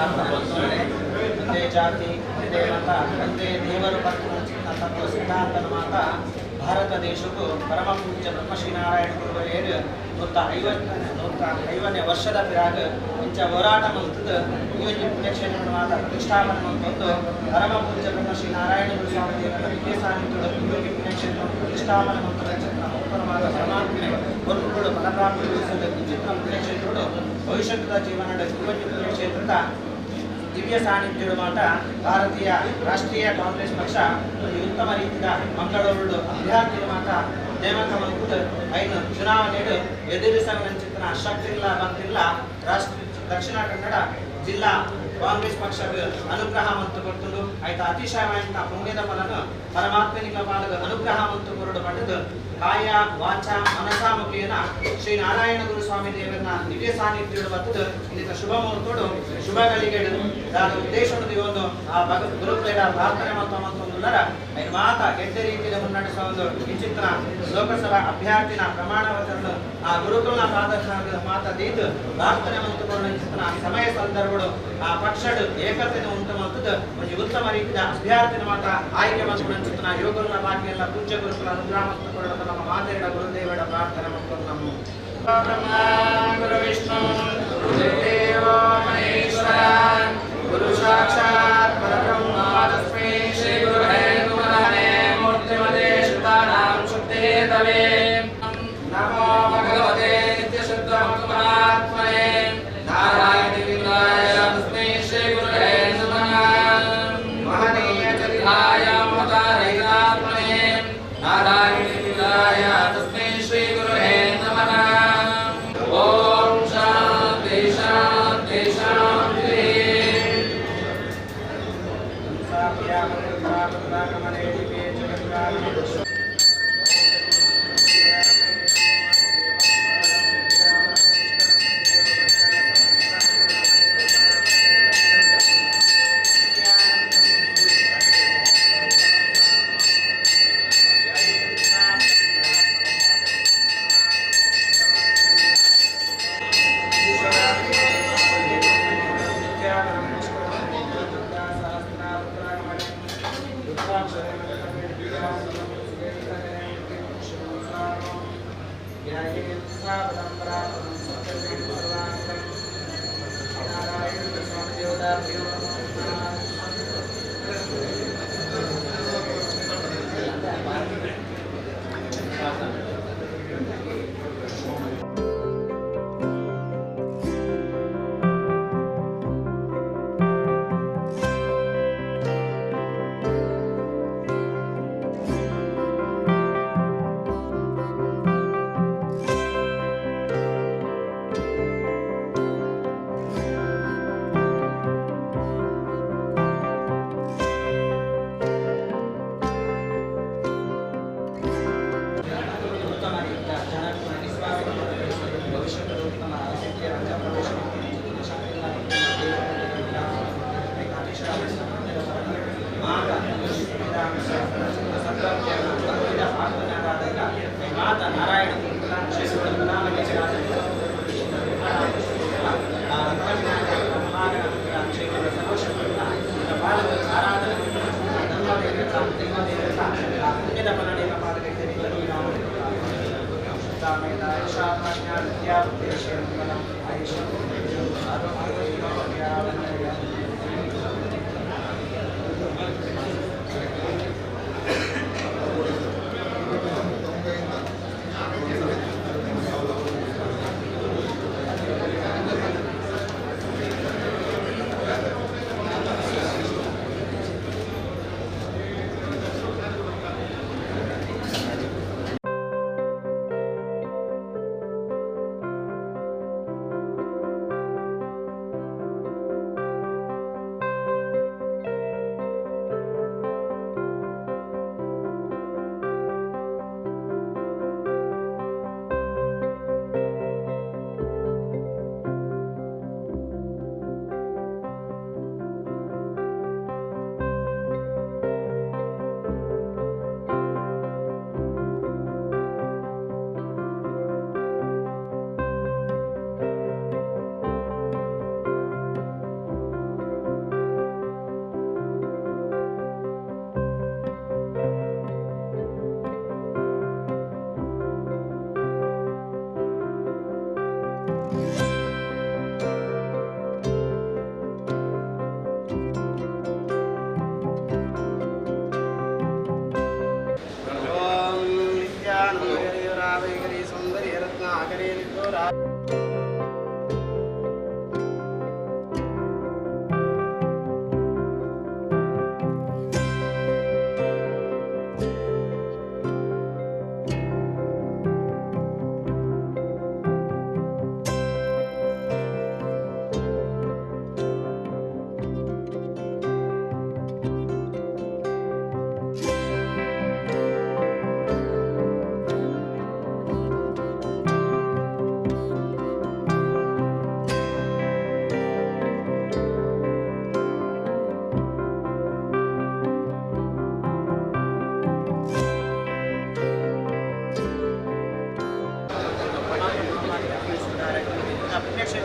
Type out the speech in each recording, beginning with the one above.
ಒಂದೇ ಜಾತಿ ಒಂದೇ ಮತ ಒಂದೇ ದೇವರು ತತ್ವ ಸಿದ್ಧಾಂತನ ಮಾತ ಭಾರತ ದೇಶಕ್ಕೂ ಪರಮ ಪೂಜ್ಯ ಬ್ರಹ್ಮಶ್ರೀನಾರಾಯಣ ಗುರುವರೇರು 150ನೇ ವರ್ಷದ ಪಿರಾಗ ಇಂಚ ಹೋರಾಟ ಮಂತದ ಈ ಪುಣ್ಯಕ್ಷೇತ್ರ ಮಾತ ಪ್ರತಿಷ್ಠಾಪನೆ ಮಂತದ್ದು ಪರಮ ಪೂಜ್ಯ ಬ್ರಹ್ಮಶ್ರೀನಾರಾಯಣ ಗುರು ಸ್ವಾಮಿ ದೇವರ ವಿದ್ಯೆ ಸಾನ್ನಿಧ್ಯದ ಈ ಪುಣ್ಯಕ್ಷೇತ್ರ ಪ್ರತಿಷ್ಠಾಪನೆ ಮಂತದ ಉತ್ತರ ಮಾತ ಪರಮಾತ್ಮನೆ ಹೊರತುಗಳು ಫಲಪ್ರಾಪ್ತಿಗೊಳಿಸಿದ ವಿಚಿತ್ರ ಪುಣ್ಯಕ್ಷೇತ್ರಗಳು ಭವಿಷ್ಯದ ಜೀವನದ ಪುಣ್ಯಕ್ಷೇತ್ರದ ದಿವ್ಯ ಸಾನ್ನಿಧ್ಯದ ಮಾಟ ಭಾರತೀಯ ರಾಷ್ಟ್ರೀಯ ಕಾಂಗ್ರೆಸ್ ಪಕ್ಷ ಉತ್ತಮ ರೀತಿಯ ಮಂಗಳೂರು ಅಭ್ಯರ್ಥಿ ಮಾಟ ನೇಮಕ ಮಂಕುದು ಐನು ಚುನಾವಣೆಗಳು ಎದುರಿಸಂಚಿತನ ಶಕ್ತಿಲ್ಲ ಬಂದಿಲ್ಲ ರಾಷ್ಟ್ರ ದಕ್ಷಿಣ ಕನ್ನಡ ಜಿಲ್ಲಾ ಕಾಂಗ್ರೆಸ್ ಪಕ್ಷಕ್ಕೆ ಅನುಗ್ರಹ ಮಂತು ಕೊಟ್ಟು ಆಯ್ತು ಅತಿಶಯವಾದ ಪುಣ್ಯದ ಫಲನು ಪರಮಾತ್ಮನಿಕ ಪಾಲಕ ಅನುಗ್ರಹ ಮಂತು ಕೊರಡು ಪಡೆದು ಕಾಯ ವಾಚ ಮನಸ ಮುಖೇನ ಶ್ರೀ ನಾರಾಯಣ ಗುರು ಸ್ವಾಮಿ ದೇವರನ್ನ ದಿವ್ಯ ಸಾನ್ನಿಧ್ಯ ಬರ್ತದೆ ಇದಕ್ಕೆ ಶುಭ ಮುಹೂರ್ತೋಡು ಶುಭ ಗಳಿಗೆಡು ದಾದ ಉದ್ದೇಶವನ್ನು ಒಂದು ಆ ಗುರುಗಳ ಪ್ರಾರ್ಥನೆ ಮತ್ತೊಂದುಲ್ಲರ ಐದು ಮಾತ ಕೆಟ್ಟ ರೀತಿಯಲ್ಲಿ ಮುನ್ನಡೆಸುವ ಒಂದು ವಿಚಿತ್ರ ಲೋಕಸಭಾ ಅಭ್ಯರ್ಥಿನ ಪ್ರಮಾಣ ವಚನ ಆ ಗುರುಕುಲನ ಪಾದರ್ಶನದ ಮಾತದೀದು ಪ್ರಾರ್ಥನೆ ಮಂತುಕೊಳ್ಳುವ ಚಿತ್ರ ಸಮಯ ಸಂದರ್ಭಗಳು ಆ ಪಕ್ಷಡು ಏಕತೆನ ಉಂಟು ಮಂತದ್ದು ಒಂದು ಉತ್ತಮ ರೀತಿಯ ಅಭ್ಯರ್ಥಿನ ಮಾತ ಆಯ್ಕೆ ಮಂತ್ರಿಗಳ ಚಿತ್ರ ಯೋಗಗಳ ಭಾಗ್ಯ ಪೂಜ್ಯ ಗುರುಕುಲ ಅನುಗ್ರಹ ಮಂತುಕೊಳ್ಳುವ ನಮ್ಮ ಮಾತೆರಡ ಗುರುದೇವರ ಪ್ರಾರ್ಥನೆ ಮಂತ್ರು ನಮ್ಮ ಗುರು ವಿಷ್ಣು ಗುರುದೇವೋ ಮಹೇಶ್ವರ ಗುರು ಸಾಕ್ಷಾತ್ ಪರಬ್ರಹ್ಮ ತಸ್ಮೈ ಶ್ರೀ ಗುರುವೇ ನಮಃ ಮೂರ್ತಿಮತೆ ಶ್ರುತಾನಾಂ ಶುದ್ಧೇ ತವೇ ನಮೋ ಭಗವತೆ ನಿತ್ಯಶುದ್ಧ ಪರಮಾತ್ಮನೇ ನಾರಾಯಣ ವಿಗ್ರಹಾಯ ತಸ್ಮೈ ಶ್ರೀ ಗುರುವೇ ನಮಃ ಮಹನೀಯ ಚರಿತಾಯ ಮಮತಾರಹಿತಾತ್ಮನೇ ನಾರಾಯಣ ವಿಗ್ರಹಾಯ ತಸ್ಮೈ ಶ್ರೀ ಗುರುವೇ ನಮಃ ಓಂ ಶಾಂತಿ ಶಾಂತಿ ಶಾಂತಿ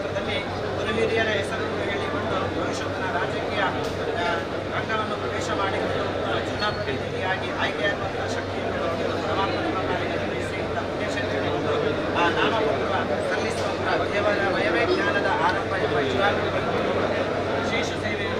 ಕ್ಷೇತ್ರದಲ್ಲಿ ಗುರು ಹಿರಿಯರ ಹೆಸರನ್ನು ಹೇಳಿಕೊಂಡು ಭವಿಷ್ಯತ್ತಿನ ರಾಜಕೀಯ ರಂಗವನ್ನು ಪ್ರವೇಶ ಮಾಡಿಕೊಂಡು ಜನಪ್ರತಿನಿಧಿಯಾಗಿ ಆಯ್ಕೆಯಾಗುವಂತಹ ಶಕ್ತಿಯನ್ನು ಹೊಂದಿರುವ ಪರಮಾತ್ಮ ಕಾರ್ಯನಿರ್ವಹಿಸಿ ಪುಣ್ಯಕ್ಷೇತ್ರಕ್ಕೆ ಬಂದು ಆ ನಾಮಪತ್ರ ಸಲ್ಲಿಸುವಂತಹ ವಯವೇ ಜ್ಞಾನದ ಆರಂಭ ಎಂಬ ಜೀವಾಗ್ರಹ ವಿಶೇಷ ಸೇವೆಯನ್ನು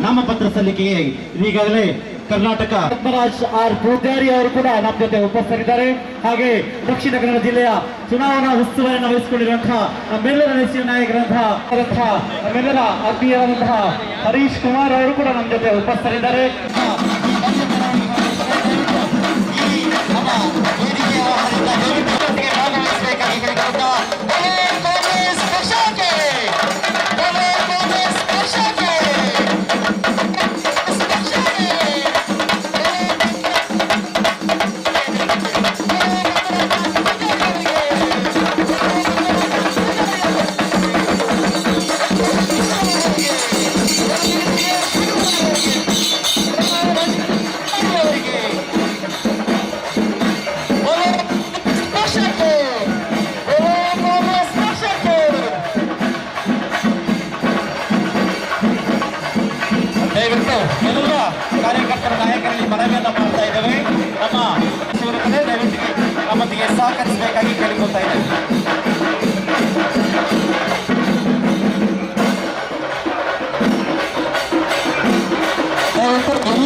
ನಾಮಪತ್ರ ಸಲ್ಲಿಕೆಗೆ ಈಗಾಗಲೇ ಕರ್ನಾಟಕ ಪದ್ಮರಾಜ್ ಆರ್ ಪೂಜಾರಿ ಅವರು ಕೂಡ ನಮ್ಮ ಜೊತೆ ಉಪಸ್ಥಿತರಿದ್ದಾರೆ. ಹಾಗೆ ದಕ್ಷಿಣ ಕನ್ನಡ ಜಿಲ್ಲೆಯ ಚುನಾವಣಾ ಉಸ್ತುವಾರಿಯನ್ನು ವಹಿಸಿಕೊಂಡಿರುವಂತಹ ನಮ್ಮೆಲ್ಲರ ನೆಚ್ಚಿನ ನಾಯಕರಂತಹ ನಮ್ಮೆಲ್ಲರ ಆತ್ಮೀಯರಾದಂತಹ ಹರೀಶ್ ಕುಮಾರ್ ಅವರು ಕೂಡ ನಮ್ಮ ಜೊತೆ ಉಪಸ್ಥಿತರಿದ್ದಾರೆ. ಎಲ್ಲ ಕಾರ್ಯಕರ್ತರ ನಾಯಕರಲ್ಲಿ ಮನವಿಯನ್ನು ಮಾಡ್ತಾ ಇದ್ದೇವೆ. ನಮ್ಮ ಶಿವರೇ ದಯವಿಟ್ಟು ನಮ್ಮೊಂದಿಗೆ ಸಹಕರಿಸಬೇಕಾಗಿ ಕೇಳಿಕೊಳ್ತಾ ಇದ್ದೇವೆ.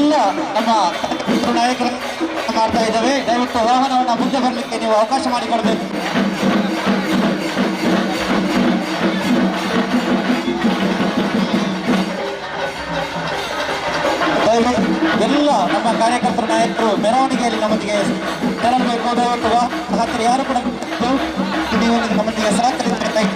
ಎಲ್ಲ ನಮ್ಮ ನಾಯಕರು ಮಾಡ್ತಾ ಇದ್ದೇವೆ. ದಯವಿಟ್ಟು ವಾಹನವನ್ನು ಮುಂದೆ ಬರಲಿಕ್ಕೆ ನೀವು ಅವಕಾಶ ಮಾಡಿಕೊಡ್ಬೇಕು. ಎಲ್ಲ ನಮ್ಮ ಕಾರ್ಯಕರ್ತರ ನಾಯಕರು ಮೆರವಣಿಗೆಯಲ್ಲಿ ನಮ್ಮೊಂದಿಗೆ ತೆರಳಬೇಕು. ದಯವಿಟ್ಟು ಹತ್ತಿರ ಯಾರು ಕೂಡ ನೀವು ನಮ್ಮೊಂದಿಗೆ ಸಹಕರಿಸಬೇಕಾಗಿ.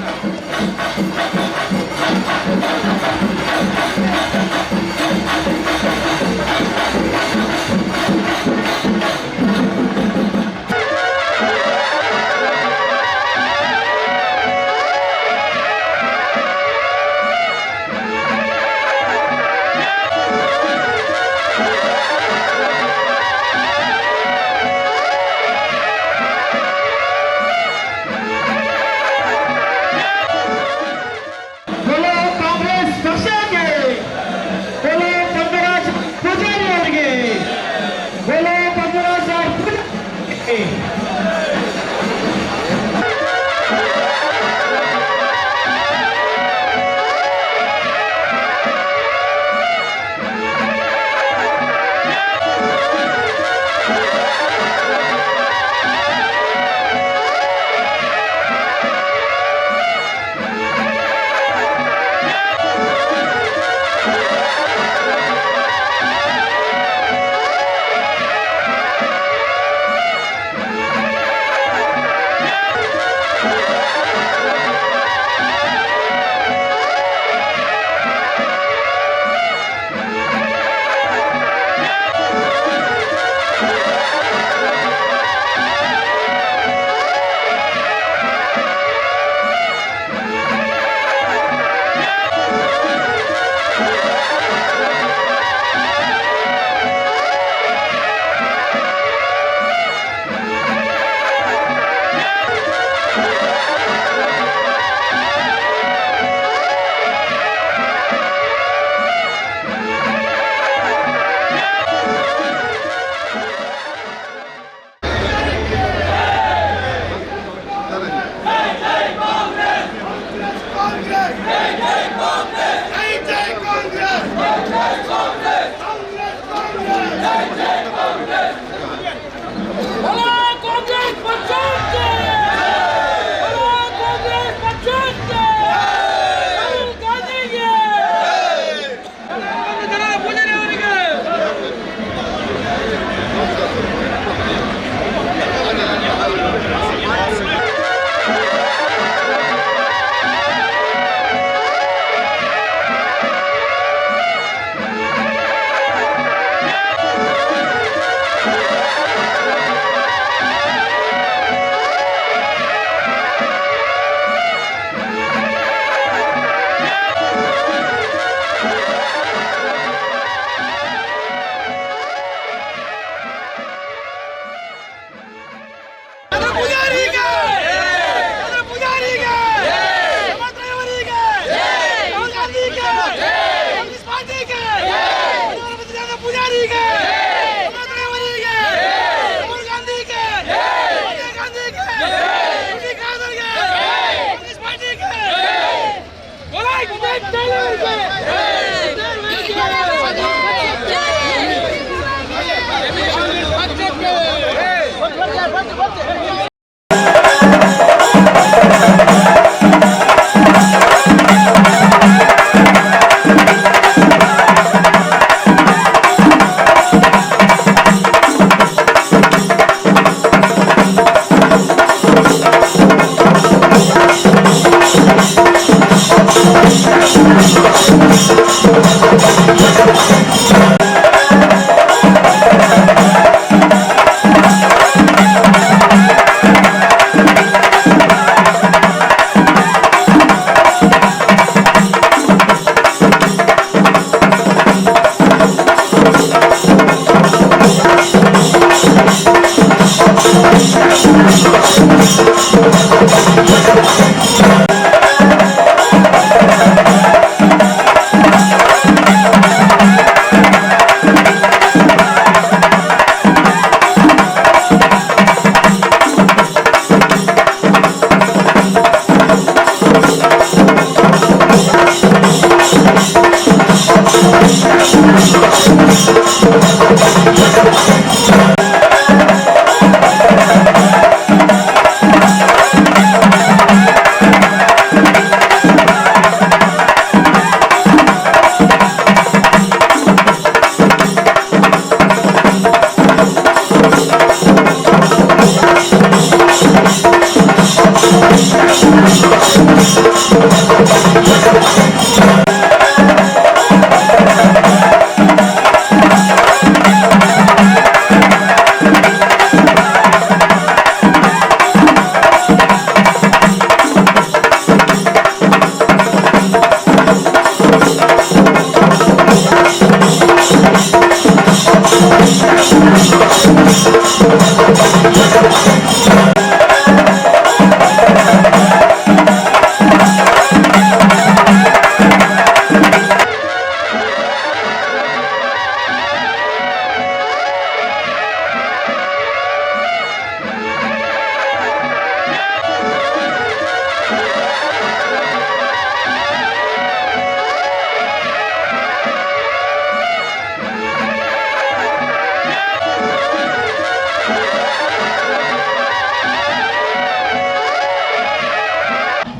Thank you.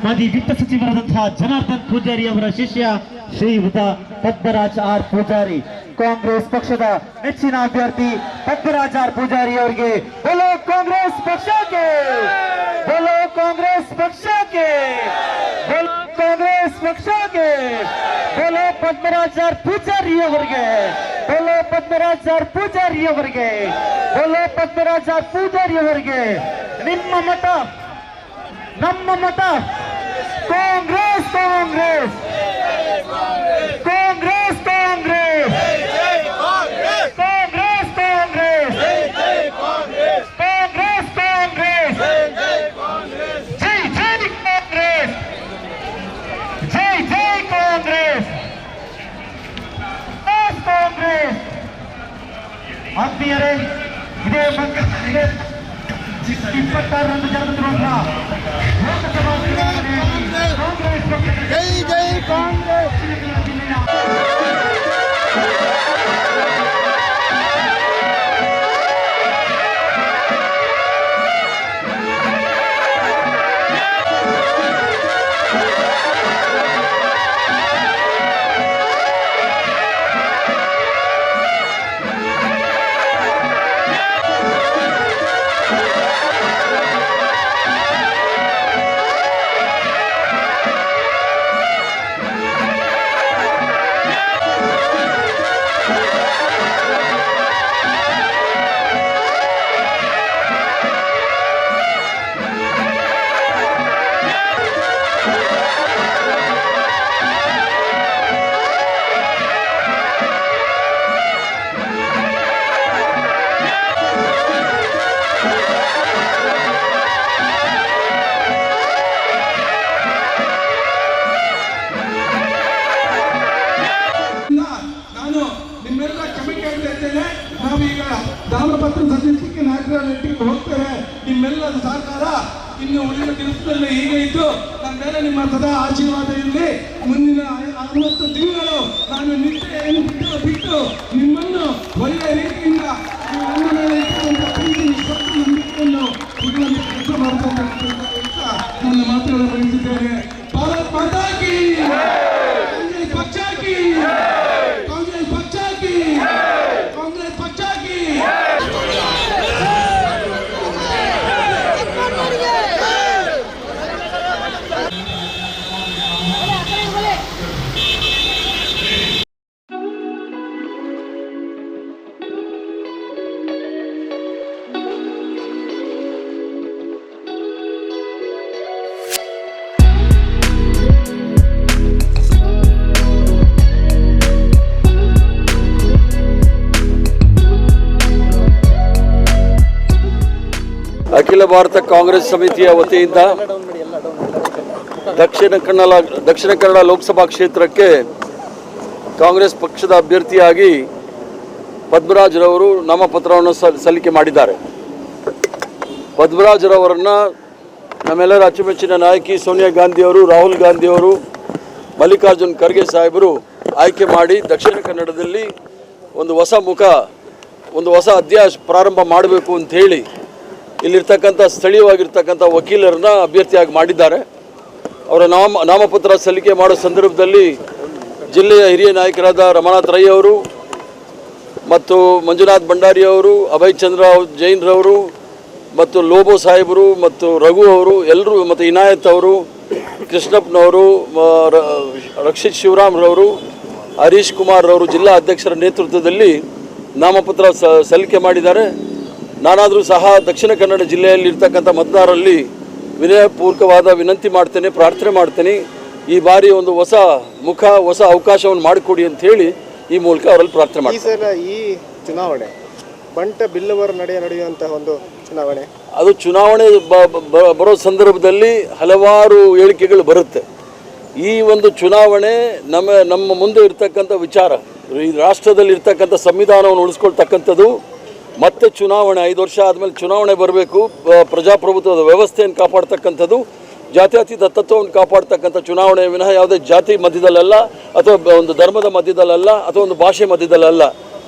ಮಾಜಿ ವಿತ್ತ ಸಚಿವರಾದಂತಹ ಜನಾರ್ದನ್ ಪೂಜಾರಿ ಅವರ ಶಿಷ್ಯ ಶ್ರೀಯುತ ಪದ್ಮರಾಜ್ ಆರ್ ಪೂಜಾರಿ, ಕಾಂಗ್ರೆಸ್ ಪಕ್ಷದ ನೆಚ್ಚಿನ ಅಭ್ಯರ್ಥಿ ಪದ್ಮರಾಜ್ ಆರ್ ಪೂಜಾರಿ ಅವರಿಗೆ ಬೋಲೋ ಕಾಂಗ್ರೆಸ್ ಪಕ್ಷಕ್ಕೆ, ಬೋಲೋ ಕಾಂಗ್ರೆಸ್ ಪಕ್ಷಕ್ಕೆ, ಬೋಲೋ ಕಾಂಗ್ರೆಸ್ ಪಕ್ಷಕ್ಕೆ, ಬೋಲೋ ಪದ್ಮರಾಜ್ ಆರ್ ಪೂಜಾರಿ ಅವರಿಗೆ, ಬೋಲೋ ಪದ್ಮರಾಜ್ ಆರ್ ಪೂಜಾರಿ ಅವರಿಗೆ, ಬೋಲೋ ಪದ್ಮರಾಜ್ ಆರ್ ಪೂಜಾರಿ ಅವರಿಗೆ. ನಿಮ್ಮ ಮತ ನಮ್ಮ ಮತ ಕಾಂಗ್ರೆಸ್, ಕಾಂಗ್ರೆಸ್, ಕಾಂಗ್ರೆಸ್, ಕಾಂಗ್ರೆಸ್, ಕಾಂಗ್ರೆಸ್, ಕಾಂಗ್ರೆಸ್, ಕಾಂಗ್ರೆಸ್, ಕಾಂಗ್ರೆಸ್, ಜೈ ಜೈ ಕಾಂಗ್ರೆಸ್, ಜೈ ಜೈ ಕಾಂಗ್ರೆಸ್, ಕಾಂಗ್ರೆಸ್. ಆತ್ಮೀಯರೇ, ಇದೇ 26ರಂದು ಜರುಗುತ್ತಿರುವಂತಹ ಲೋಕಸಭಾ ಚುನಾವಣೆಯಲ್ಲಿ ಕಾಂಗ್ರೆಸ್ ಪಕ್ಷದ ಜೈ ಜೈ ಕಾಂಗ್ರೆಸ್ ಜಿಲ್ಲೆಯ ನಾಮಪತ್ರ ಸಲ್ಲಿಸಲಿಕ್ಕೆ ನಾಗರಿಕರಿಗೆ ಹೋಗ್ತೇವೆ. ನಿಮ್ಮೆಲ್ಲರ ಸಹಕಾರ ಇನ್ನು ಉಳಿದ ದಿವಸದಲ್ಲಿ ಹೀಗೆ ಇದ್ದು ನನ್ನ ಮೇಲೆ ನಿಮ್ಮ ಸದಾ ಆಶೀರ್ವಾದ ಇರಲಿ. ಮುಂದಿನ 60 ತಿಂಗಳು ನಾನು ನಿಷ್ಠೆಯನ್ನು ಬಿಟ್ಟು ನಿಮ್ಮನ್ನು ಒಳ್ಳೆಯ ರೀತಿಯಿಂದ ನನ್ನ ಮೇಲೆ ಇಟ್ಟುಕೊಂಡ ಪ್ರೀತಿ ನಿಷ್ಪತ್ತ ನಂಬಿಕೆಯನ್ನು ಇಡುವಂತೆ ಕೆಲಸ ಮಾಡಬೇಕು ಅಂತ ನನ್ನ ಮಾತುಗಳನ್ನು ಮುಗಿಸಿದ್ದೇನೆ. ಭಾರತ್ ಮಾತಾ ಕಿ, ಕಾಂಗ್ರೆಸ್ ಪಕ್ಷ ಕಿ, ಕಾಂಗ್ರೆಸ್ ಪಕ್ಷ ಕಿ, ಕಾಂಗ್ರೆಸ್ ಪಕ್ಷ ಕಿ. ಅಖಿಲ ಭಾರತ ಕಾಂಗ್ರೆಸ್ ಸಮಿತಿಯ ವತಿಯಿಂದ ದಕ್ಷಿಣ ಕನ್ನಡ ಲೋಕಸಭಾ ಕ್ಷೇತ್ರಕ್ಕೆ ಕಾಂಗ್ರೆಸ್ ಪಕ್ಷದ ಅಭ್ಯರ್ಥಿಯಾಗಿ ಪದ್ಮರಾಜ್ರವರು ನಾಮಪತ್ರವನ್ನು ಸಲ್ಲಿಕೆ ಮಾಡಿದ್ದಾರೆ. ಪದ್ಮರಾಜ್ರವರನ್ನು ನಮ್ಮೆಲ್ಲರ ಅಚ್ಚುಮೆಚ್ಚಿನ ನಾಯಕಿ ಸೋನಿಯಾ ಗಾಂಧಿಯವರು, ರಾಹುಲ್ ಗಾಂಧಿಯವರು, ಮಲ್ಲಿಕಾರ್ಜುನ್ ಖರ್ಗೆ ಸಾಹೇಬರು ಆಯ್ಕೆ ಮಾಡಿ ದಕ್ಷಿಣ ಕನ್ನಡದಲ್ಲಿ ಒಂದು ಹೊಸ ಮುಖ, ಒಂದು ಹೊಸ ಅಧ್ಯಾಯ ಪ್ರಾರಂಭ ಮಾಡಬೇಕು ಅಂತ ಹೇಳಿ ಇಲ್ಲಿರ್ತಕ್ಕಂಥ ಸ್ಥಳೀಯವಾಗಿರ್ತಕ್ಕಂಥ ವಕೀಲರನ್ನ ಅಭ್ಯರ್ಥಿಯಾಗಿ ಮಾಡಿದ್ದಾರೆ. ಅವರ ನಾಮಪತ್ರ ಸಲ್ಲಿಕೆ ಮಾಡೋ ಸಂದರ್ಭದಲ್ಲಿ ಜಿಲ್ಲೆಯ ಹಿರಿಯ ನಾಯಕರಾದ ರಮನಾಥ್ ರೈ ಅವರು ಮತ್ತು ಮಂಜುನಾಥ್ ಭಂಡಾರಿ ಅವರು, ಅಭಯ್ ಚಂದ್ರ ಜೈನ್ರವರು ಮತ್ತು ಲೋಬೋ ಸಾಹೇಬರು ಮತ್ತು ರಘು ಅವರು ಎಲ್ಲರೂ, ಮತ್ತು ಇನಾಯತ್ ಅವರು, ಕೃಷ್ಣಪ್ಪನವರು, ರಕ್ಷಿತ್ ಶಿವರಾಮ್ರವರು, ಹರೀಶ್ ಕುಮಾರ್ ಅವರು ಜಿಲ್ಲಾ ಅಧ್ಯಕ್ಷರ ನೇತೃತ್ವದಲ್ಲಿ ನಾಮಪತ್ರ ಸಲ್ಲಿಕೆ ಮಾಡಿದ್ದಾರೆ. ನಾನಾದರೂ ಸಹ ದಕ್ಷಿಣ ಕನ್ನಡ ಜಿಲ್ಲೆಯಲ್ಲಿ ಇರ್ತಕ್ಕಂಥ ಮತದಾರರಲ್ಲಿ ವಿನಯಪೂರ್ವಕವಾದ ವಿನಂತಿ ಮಾಡ್ತೇನೆ, ಪ್ರಾರ್ಥನೆ ಮಾಡ್ತೇನೆ. ಈ ಬಾರಿ ಒಂದು ಹೊಸ ಮುಖ, ಹೊಸ ಅವಕಾಶವನ್ನು ಮಾಡಿಕೊಡಿ ಅಂತ ಹೇಳಿ ಈ ಮೂಲಕ ಅವರಲ್ಲಿ ಪ್ರಾರ್ಥನೆ ಮಾಡ್ತೀನಿ. ಈ ಚುನಾವಣೆ ಬಂಟ ಬಿಲ್ಲವರ ನಡೆಯುವಂತಹ ಒಂದು ಚುನಾವಣೆ, ಅದು ಚುನಾವಣೆ ಬರೋ ಸಂದರ್ಭದಲ್ಲಿ ಹಲವಾರು ಹೇಳಿಕೆಗಳು ಬರುತ್ತೆ. ಈ ಒಂದು ಚುನಾವಣೆ ನಮ್ಮ ಮುಂದೆ ಇರ್ತಕ್ಕಂಥ ವಿಚಾರ, ಈ ರಾಷ್ಟ್ರದಲ್ಲಿ ಇರ್ತಕ್ಕಂಥ ಸಂವಿಧಾನವನ್ನು ಉಳಿಸ್ಕೊಳ್ತಕ್ಕಂಥದ್ದು, ಮತ್ತೆ ಚುನಾವಣೆ 5 ವರ್ಷ ಆದಮೇಲೆ ಚುನಾವಣೆ ಬರಬೇಕು, ಪ್ರಜಾಪ್ರಭುತ್ವದ ವ್ಯವಸ್ಥೆಯನ್ನು ಕಾಪಾಡ್ತಕ್ಕಂಥದ್ದು, ಜಾತ್ಯತೀತ ತತ್ವವನ್ನು ಕಾಪಾಡ್ತಕ್ಕಂಥ ಚುನಾವಣೆ ವಿನಃ ಯಾವುದೇ ಜಾತಿ ಮಧ್ಯದಲ್ಲಲ್ಲ, ಅಥವಾ ಒಂದು ಧರ್ಮದ ಮಧ್ಯದಲ್ಲಲ್ಲ, ಅಥವಾ ಒಂದು ಭಾಷೆ ಮಧ್ಯದಲ್ಲಲ್ಲ.